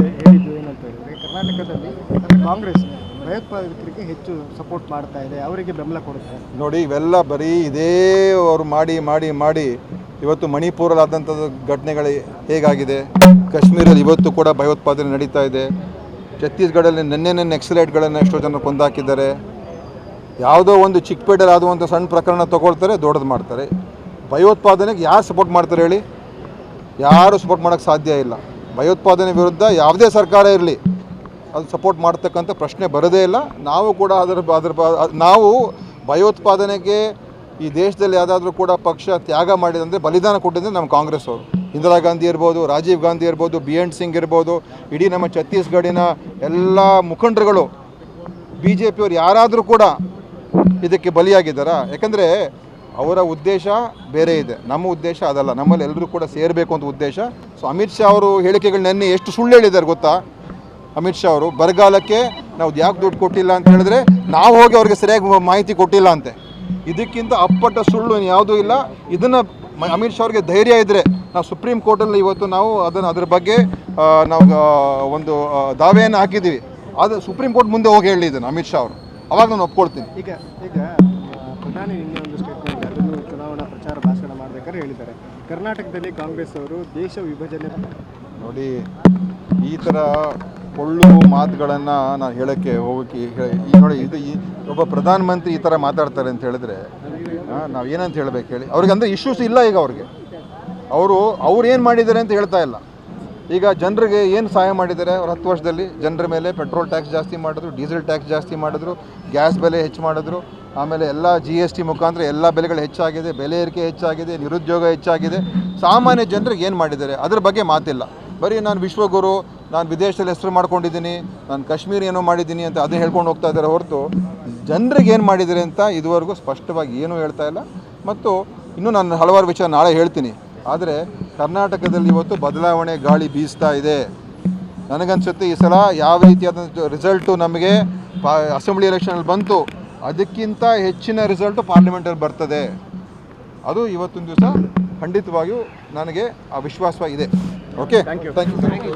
ಏನಂತ ಹೇಳಿದ್ರೆ, ಕರ್ನಾಟಕದಲ್ಲಿ ಕಾಂಗ್ರೆಸ್ ಭಯೋತ್ಪಾದಕರಿಗೆ ಹೆಚ್ಚು ಸಪೋರ್ಟ್ ಮಾಡ್ತಾ ಇದೆ, ಅವರಿಗೆ ಬೆಂಬಲ ಕೊಡುತ್ತೆ. ನೋಡಿ, ಇವೆಲ್ಲ ಬರೀ ಇದೇ ಅವರು ಮಾಡಿ ಇವತ್ತು ಮಣಿಪುರಲ್ಲಾದಂಥದ್ದು ಘಟನೆಗಳು ಹೇಗಾಗಿದೆ, ಕಾಶ್ಮೀರಲ್ಲಿ ಇವತ್ತು ಕೂಡ ಭಯೋತ್ಪಾದನೆ ನಡೀತಾ ಇದೆ, ಛತ್ತೀಸ್ಗಢಲ್ಲಿ ನೆನ್ನೆ ನಕ್ಸಲೈಟ್ಗಳನ್ನು ಎಷ್ಟೋ ಜನ ಕೊಂದಾಕಿದ್ದಾರೆ. ಯಾವುದೋ ಒಂದು ಚಿಕ್ಕಪೇಟೆಯಲ್ಲಿ ಆಗುವಂಥ ಸಣ್ಣ ಪ್ರಕರಣ ತೊಗೊಳ್ತಾರೆ, ದೊಡ್ಡದು ಮಾಡ್ತಾರೆ. ಭಯೋತ್ಪಾದನೆಗೆ ಯಾರು ಸಪೋರ್ಟ್ ಮಾಡ್ತಾರೆ ಹೇಳಿ? ಯಾರು ಸಪೋರ್ಟ್ ಮಾಡೋಕ್ಕೆ ಸಾಧ್ಯ ಇಲ್ಲ. ಭಯೋತ್ಪಾದನೆ ವಿರುದ್ಧ ಯಾವುದೇ ಸರ್ಕಾರ ಇರಲಿ ಅದು ಸಪೋರ್ಟ್ ಮಾಡ್ತಕ್ಕಂಥ ಪ್ರಶ್ನೆ ಬರೋದೇ ಇಲ್ಲ. ನಾವು ಕೂಡ ನಾವು ಭಯೋತ್ಪಾದನೆಗೆ ಈ ದೇಶದಲ್ಲಿ ಯಾವುದಾದ್ರೂ ಕೂಡ ಪಕ್ಷ ತ್ಯಾಗ ಮಾಡಿದಂದರೆ, ಬಲಿದಾನ ಕೊಟ್ಟಿದ್ದರೆ ನಮ್ಮ ಕಾಂಗ್ರೆಸ್ ಅವರು. ಇಂದಿರಾ ಗಾಂಧಿ ಇರ್ಬೋದು, ರಾಜೀವ್ ಗಾಂಧಿ ಇರ್ಬೋದು, BN ಸಿಂಗ್ ಇರ್ಬೋದು, ಇಡೀ ನಮ್ಮ ಛತ್ತೀಸ್ಗಢಿನ ಎಲ್ಲ ಮುಖಂಡರುಗಳು, BJPಯವರು ಯಾರಾದರೂ ಕೂಡ ಇದಕ್ಕೆ ಬಲಿಯಾಗಿದ್ದಾರಾ? ಯಾಕಂದರೆ ಅವರ ಉದ್ದೇಶ ಬೇರೆ ಇದೆ, ನಮ್ಮ ಉದ್ದೇಶ ಅದಲ್ಲ. ನಮ್ಮಲ್ಲಿ ಎಲ್ಲರೂ ಕೂಡ ಸೇರಬೇಕು ಅಂತ ಉದ್ದೇಶ. ಸೊ ಅಮಿತ್ ಶಾ ಅವರು ಹೇಳಿಕೆಗಳು ನೆನ್ನೆ ಎಷ್ಟು ಸುಳ್ಳು ಹೇಳಿದ್ದಾರೆ ಗೊತ್ತಾ? ಅಮಿತ್ ಶಾ ಅವರು ಬರಗಾಲಕ್ಕೆ ನಾವು ಯಾಕೆ ದುಡ್ಡು ಕೊಟ್ಟಿಲ್ಲ ಅಂತ ಹೇಳಿದ್ರೆ ನಾವು ಹೋಗಿ ಅವ್ರಿಗೆ ಸರಿಯಾಗಿ ಮಾಹಿತಿ ಕೊಟ್ಟಿಲ್ಲ ಅಂತೆ. ಇದಕ್ಕಿಂತ ಅಪ್ಪಟ ಸುಳ್ಳು ಯಾವುದೂ ಇಲ್ಲ. ಇದನ್ನು ಅಮಿತ್ ಶಾ ಅವ್ರಿಗೆ ಧೈರ್ಯ ಇದ್ದರೆ ನಾವು ಸುಪ್ರೀಂ ಕೋರ್ಟಲ್ಲಿ ಇವತ್ತು ನಾವು ಅದ್ರ ಬಗ್ಗೆ ನಾವು ಒಂದು ದಾವೆಯನ್ನು ಹಾಕಿದ್ದೀವಿ. ಅದು ಸುಪ್ರೀಂ ಕೋರ್ಟ್ ಮುಂದೆ ಹೋಗಿ ಹೇಳಿ ಇದನ್ನು ಅಮಿತ್ ಶಾ ಅವರು, ಅವಾಗ ನಾನು ಒಪ್ಕೊಳ್ತೀನಿ. ಈಗ ಪ್ರಧಾನಿ ನಿನ್ನೆ ಒಂದು ಸ್ಟೇಟ್ಮೆಂಟ್ ಅದನ್ನು ಚುನಾವಣಾ ಪ್ರಚಾರ ಭಾಷಣ ಮಾಡಬೇಕಾದ್ರೆ ಹೇಳಿದ್ದಾರೆ, ಕರ್ನಾಟಕದಲ್ಲಿ ಕಾಂಗ್ರೆಸ್ ಅವರು ದೇಶ ವಿಭಜನೆ. ನೋಡಿ, ಈ ಥರ ಒಳ್ಳು ಮಾತುಗಳನ್ನು ನಾನು ಹೇಳೋಕ್ಕೆ ಹೋಗೋಕ್ಕೆ ಈ ನೋಡಿ ಇದು ಒಬ್ಬ ಪ್ರಧಾನಮಂತ್ರಿ ಈ ಥರ ಮಾತಾಡ್ತಾರೆ ಅಂತ ಹೇಳಿದ್ರೆ ನಾವು ಏನಂತ ಹೇಳಬೇಕು ಹೇಳಿ. ಅವ್ರಿಗೆ ಅಂದರೆ ಇಶ್ಯೂಸ್ ಇಲ್ಲ. ಈಗ ಅವ್ರು ಏನು ಮಾಡಿದ್ದಾರೆ ಅಂತ ಹೇಳ್ತಾ ಇಲ್ಲ. ಈಗ ಜನರಿಗೆ ಏನು ಸಹಾಯ ಮಾಡಿದ್ದಾರೆ ಅವ್ರು 10 ವರ್ಷದಲ್ಲಿ? ಜನರ ಮೇಲೆ ಪೆಟ್ರೋಲ್ ಟ್ಯಾಕ್ಸ್ ಜಾಸ್ತಿ ಮಾಡಿದ್ರು, ಡೀಸೆಲ್ ಟ್ಯಾಕ್ಸ್ ಜಾಸ್ತಿ ಮಾಡಿದ್ರು, ಗ್ಯಾಸ್ ಬೆಲೆ ಹೆಚ್ಚು ಮಾಡಿದ್ರು, ಆಮೇಲೆ ಎಲ್ಲ GST ಮುಖಾಂತರ ಎಲ್ಲ ಬೆಲೆಗಳು ಹೆಚ್ಚಾಗಿದೆ, ಬೆಲೆ ಏರಿಕೆ ಹೆಚ್ಚಾಗಿದೆ, ನಿರುದ್ಯೋಗ ಹೆಚ್ಚಾಗಿದೆ. ಸಾಮಾನ್ಯ ಜನರಿಗೆ ಏನು ಮಾಡಿದ್ದಾರೆ ಅದ್ರ ಬಗ್ಗೆ ಮಾತಿಲ್ಲ. ಬರೀ ನಾನು ವಿಶ್ವಗುರು, ನಾನು ವಿದೇಶದಲ್ಲಿ ಹೆಸರು ಮಾಡ್ಕೊಂಡಿದ್ದೀನಿ, ನಾನು ಕಾಶ್ಮೀರ ಏನೋ ಮಾಡಿದ್ದೀನಿ ಅಂತ ಅದೇ ಹೇಳ್ಕೊಂಡು ಹೋಗ್ತಾ ಇದ್ದಾರೆ ಹೊರತು ಜನರಿಗೆ ಏನು ಮಾಡಿದ್ದಾರೆ ಅಂತ ಇದುವರೆಗೂ ಸ್ಪಷ್ಟವಾಗಿ ಏನೂ ಹೇಳ್ತಾ ಇಲ್ಲ. ಮತ್ತು ಇನ್ನೂ ನಾನು ಹಲವಾರು ವಿಚಾರ ನಾಳೆ ಹೇಳ್ತೀನಿ. ಆದರೆ ಕರ್ನಾಟಕದಲ್ಲಿ ಇವತ್ತು ಬದಲಾವಣೆ ಗಾಳಿ ಬೀಸ್ತಾ ಇದೆ. ನನಗನ್ಸುತ್ತೆ ಈ ಸಲ ಯಾವ ರೀತಿಯಾದಂಥ ರಿಸಲ್ಟು ನಮಗೆ ಅಸೆಂಬ್ಲಿ ಎಲೆಕ್ಷನಲ್ಲಿ ಬಂತು ಅದಕ್ಕಿಂತ ಹೆಚ್ಚಿನ ರಿಸಲ್ಟು ಪಾರ್ಲಿಮೆಂಟಲ್ಲಿ ಬರ್ತದೆ. ಅದು ಇವತ್ತೊಂದು ದಿವಸ ಖಂಡಿತವಾಗಿಯೂ ನನಗೆ ಆ ವಿಶ್ವಾಸ ಇದೆ. Okay, thank you.